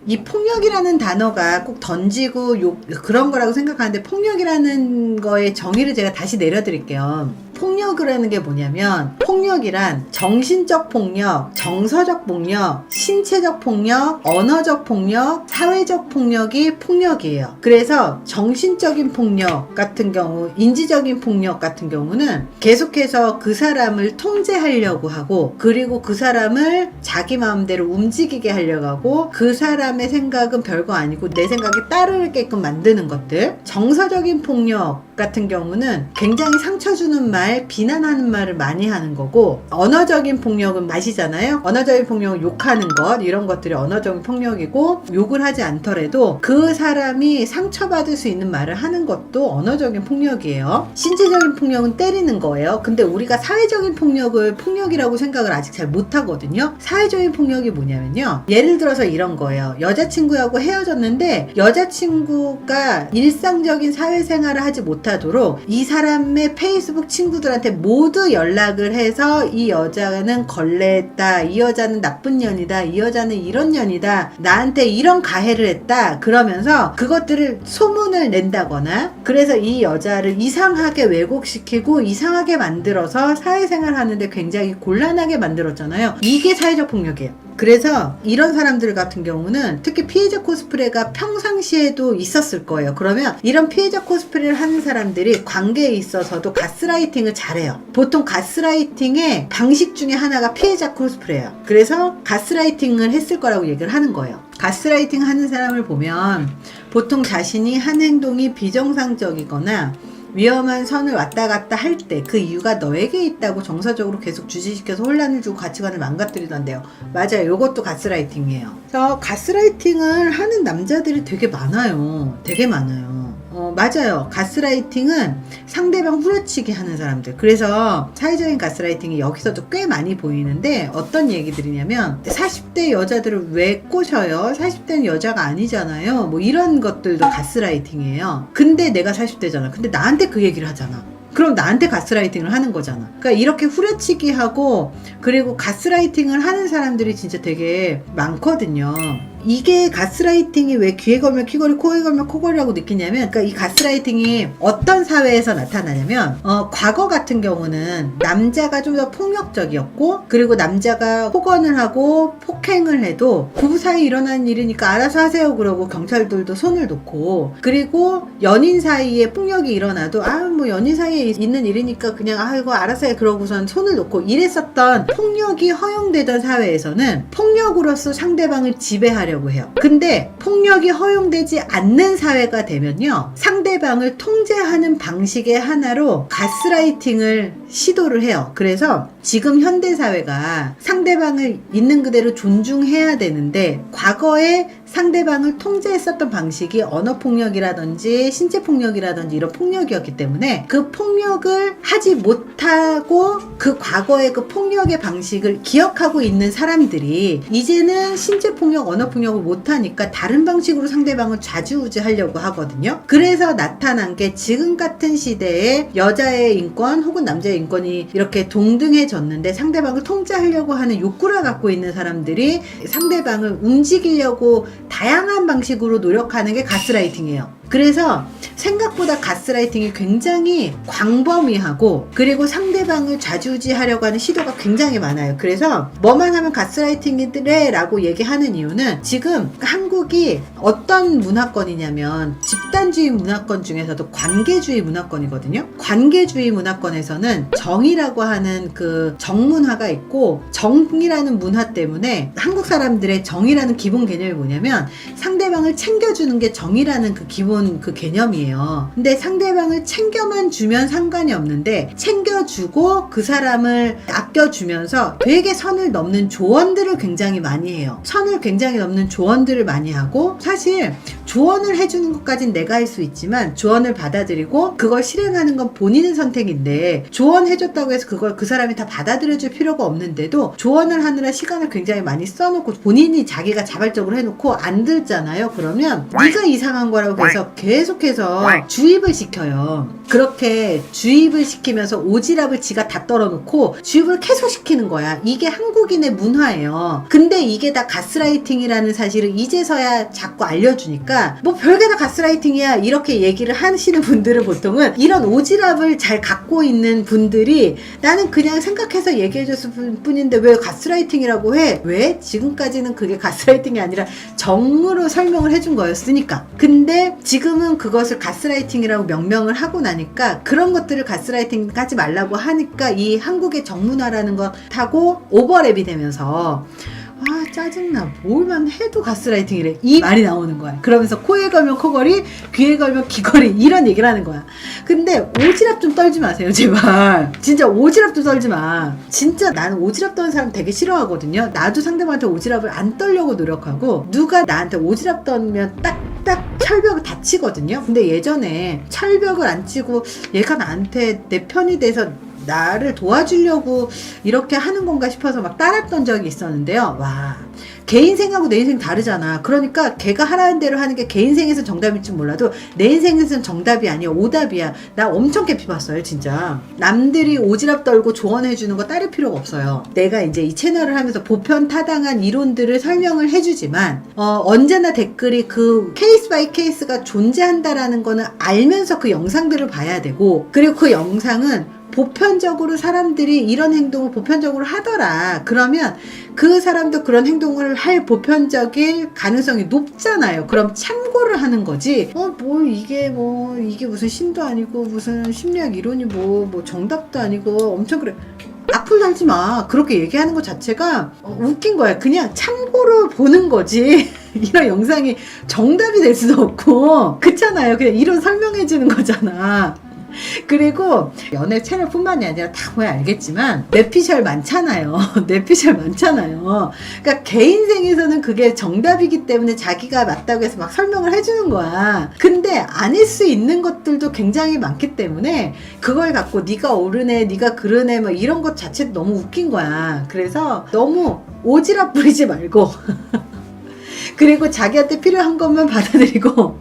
이 폭력이라는 단어가 꼭 던지고 그런 거라고 생각하는데, 폭력이라는 거의 정의를 제가 다시 내려드릴게요. 폭력이라는 게 뭐냐면, 폭력이란 정신적 폭력, 정서적 폭력, 신체적 폭력, 언어적 폭력, 사회적 폭력이 폭력이에요. 그래서 정신적인 폭력 같은 경우, 인지적인 폭력 같은 경우는 계속해서 그 사람을 통제하려고 하고, 그리고 그 사람을 자기 마음대로 움직이게 하려고 하고, 그 사람의 생각은 별거 아니고 내 생각에 따르게끔 만드는 것들. 정서적인 폭력 같은 경우는 굉장히 상처 주는 말, 비난하는 말을 많이 하는 거고, 언어적인 폭력은 아시잖아요. 언어적인 폭력은 욕하는 것, 이런 것들이 언어적인 폭력이고, 욕을 하지 않더라도 그 사람이 상처받을 수 있는 말을 하는 것도 언어적인 폭력이에요. 신체적인 폭력은 때리는 거예요. 근데 우리가 사회적인 폭력을 폭력이라고 생각을 아직 잘 못하거든요. 사회적인 폭력이 뭐냐면요, 예를 들어서 이런 거예요. 여자친구하고 헤어졌는데 여자친구가 일상적인 사회생활을 하지 못하도록 이 사람의 페이스북 친구들한테 모두 연락을 해서, 이 여자는 걸레했다, 이 여자는 나쁜 년이다, 이 여자는 이런 년이다, 나한테 이런 가해를 했다, 그러면서 그것들을 소문을 낸다거나, 그래서 이 여자를 이상하게 왜곡시키고 이상하게 만들어서 사회생활 하는데 굉장히 곤란하게 만들었잖아요. 이게 사회적 폭력이에요. 그래서 이런 사람들 같은 경우는 특히 피해자 코스프레가 평상시에도 있었을 거예요. 그러면 이런 피해자 코스프레를 하는 사람들이 관계에 있어서도 가스라이팅을 잘해요. 보통 가스라이팅의 방식 중에 하나가 피해자 코스프레예요. 그래서 가스라이팅을 했을 거라고 얘기를 하는 거예요. 가스라이팅 하는 사람을 보면 보통 자신이 한 행동이 비정상적이거나 위험한 선을 왔다 갔다 할 때 그 이유가 너에게 있다고 정서적으로 계속 주지시켜서 혼란을 주고 가치관을 망가뜨리던데요. 맞아요. 이것도 가스라이팅이에요. 그래서 가스라이팅을 하는 남자들이 되게 많아요. 되게 많아요. 맞아요. 가스라이팅은 상대방 후려치기 하는 사람들. 그래서 사회적인 가스라이팅이 여기서도 꽤 많이 보이는데, 어떤 얘기들이냐면 40대 여자들을 왜 꼬셔요? 40대는 여자가 아니잖아요. 뭐 이런 것들도 가스라이팅이에요. 근데 내가 40대잖아. 근데 나한테 그 얘기를 하잖아. 그럼 나한테 가스라이팅을 하는 거잖아. 그러니까 이렇게 후려치기 하고, 그리고 가스라이팅을 하는 사람들이 진짜 되게 많거든요. 이게 가스라이팅이 왜 귀에 걸면 귀걸이, 코에 걸면 코걸이라고 느끼냐면, 그러니까 이 가스라이팅이 어떤 사회에서 나타나냐면, 과거 같은 경우는 남자가 좀 더 폭력적이었고, 그리고 남자가 폭언을 하고 폭행을 해도 부부 사이 일어나는 일이니까 알아서 하세요 그러고 경찰들도 손을 놓고, 그리고 연인 사이에 폭력이 일어나도 뭐 연인 사이에 있는 일이니까 그냥 이거 알아서 해 그러고선 손을 놓고 이랬었던, 폭력이 허용되던 사회에서는 폭력으로서 상대방을 지배하려고 해요. 근데 폭력이 허용되지 않는 사회가 되면요, 상대방을 통제하는 방식의 하나로 가스라이팅을 시도를 해요. 그래서 지금 현대사회가 상대방을 있는 그대로 존중해야 되는데, 과거에 상대방을 통제했었던 방식이 언어폭력이라든지 신체폭력이라든지 이런 폭력이었기 때문에, 그 폭력을 하지 못하고 그 과거의 그 폭력의 방식을 기억하고 있는 사람들이 이제는 신체폭력, 언어폭력을 못하니까 다른 방식으로 상대방을 좌지우지하려고 하거든요. 그래서 나타난 게, 지금 같은 시대에 여자의 인권 혹은 남자의 인권이 이렇게 동등해졌는데 상대방을 통제하려고 하는 욕구를 갖고 있는 사람들이 상대방을 움직이려고 다양한 방식으로 노력하는 게 가스라이팅이에요. 그래서 생각보다 가스라이팅이 굉장히 광범위하고, 그리고 상대방을 좌지우지하려고 하는 시도가 굉장히 많아요. 그래서 뭐만 하면 가스라이팅이래 라고 얘기하는 이유는, 지금 한국이 어떤 문화권이냐면 집단주의 문화권 중에서도 관계주의 문화권이거든요. 관계주의 문화권에서는 정이라고 하는 그 정문화가 있고, 정이라는 문화 때문에 한국 사람들의 정이라는 기본 개념이 뭐냐면, 상대방을 챙겨주는 게 정이라는 그 기본 그 개념이에요. 근데 상대방을 챙겨만 주면 상관이 없는데, 챙겨주고 그 사람을 아껴주면서 되게 선을 넘는 조언들을 굉장히 많이 해요. 선을 굉장히 넘는 조언들을 많이 하고, 사실 조언을 해주는 것까진 내가 할 수 있지만 조언을 받아들이고 그걸 실행하는 건 본인의 선택인데, 조언해줬다고 해서 그걸 그 사람이 다 받아들여줄 필요가 없는데도 조언을 하느라 시간을 굉장히 많이 써놓고 본인이 자기가 자발적으로 해놓고 안 듣잖아요. 그러면 네가 이상한 거라고 해서 계속해서 주입을 시켜요. 그렇게 주입을 시키면서 오직 오지랖을 지가 다 떨어놓고 주입을 계속 시키는 거야. 이게 한국인의 문화예요. 근데 이게 다 가스라이팅이라는 사실을 이제서야 자꾸 알려주니까 뭐 별게 다 가스라이팅이야 이렇게 얘기를 하시는 분들은 보통은 이런 오지랖을 잘 갖고 있는 분들이 나는 그냥 생각해서 얘기해줬을 뿐인데 왜 가스라이팅이라고 해? 왜? 지금까지는 그게 가스라이팅이 아니라 정으로 설명을 해준 거였으니까. 근데 지금은 그것을 가스라이팅이라고 명명을 하고 나니까 그런 것들을 가스라이팅 하지 말라고 하니까 이 한국의 정문화라는 거 타고 오버랩이 되면서 아 짜증나 뭘만 해도 가스라이팅이래 이 말이 나오는 거야. 그러면서 코에 걸면 코걸이 귀에 걸면 귀걸이 이런 얘기를 하는 거야. 근데 오지랖 좀 떨지 마세요 제발. 진짜 오지랖도 떨지 마. 진짜 나는 오지랖 떠는 사람 되게 싫어하거든요. 나도 상대방한테 오지랖을 안 떨려고 노력하고 누가 나한테 오지랖 떨면 딱딱 철벽을 다 치거든요. 근데 예전에 철벽을 안 치고 얘가 나한테 내 편이 돼서 나를 도와주려고 이렇게 하는 건가 싶어서 막 따랐던 적이 있었는데요. 와, 걔 인생하고 내 인생 다르잖아. 그러니까 걔가 하라는 대로 하는 게 걔 인생에선 정답일지 몰라도 내 인생에선 정답이 아니야. 오답이야. 나 엄청 개피 봤어요 진짜. 남들이 오지랖 떨고 조언해주는 거 따를 필요가 없어요. 내가 이제 이 채널을 하면서 보편타당한 이론들을 설명을 해주지만 언제나 댓글이 그 케이스 바이 케이스가 존재한다라는 거는 알면서 그 영상들을 봐야 되고, 그리고 그 영상은 보편적으로 사람들이 이런 행동을 보편적으로 하더라. 그러면 그 사람도 그런 행동을 할 보편적인 가능성이 높잖아요. 그럼 참고를 하는 거지. 이게 무슨 신도 아니고 무슨 심리학 이론이 뭐 정답도 아니고 엄청 그래. 악플 달지 마. 그렇게 얘기하는 것 자체가 웃긴 거야. 그냥 참고로 보는 거지. 이런 영상이 정답이 될 수도 없고 그렇잖아요. 그냥 이런 설명해 주는 거잖아. 그리고 연애 채널뿐만이 아니라 다 보면 알겠지만 뇌피셜 많잖아요. 뇌피셜 많잖아요. 그러니까 개 인생에서는 그게 정답이기 때문에 자기가 맞다고 해서 막 설명을 해주는 거야. 근데 아닐 수 있는 것들도 굉장히 많기 때문에 그걸 갖고 네가 옳으네 네가 그러네 뭐 이런 것 자체도 너무 웃긴 거야. 그래서 너무 오지랖 부리지 말고 그리고 자기한테 필요한 것만 받아들이고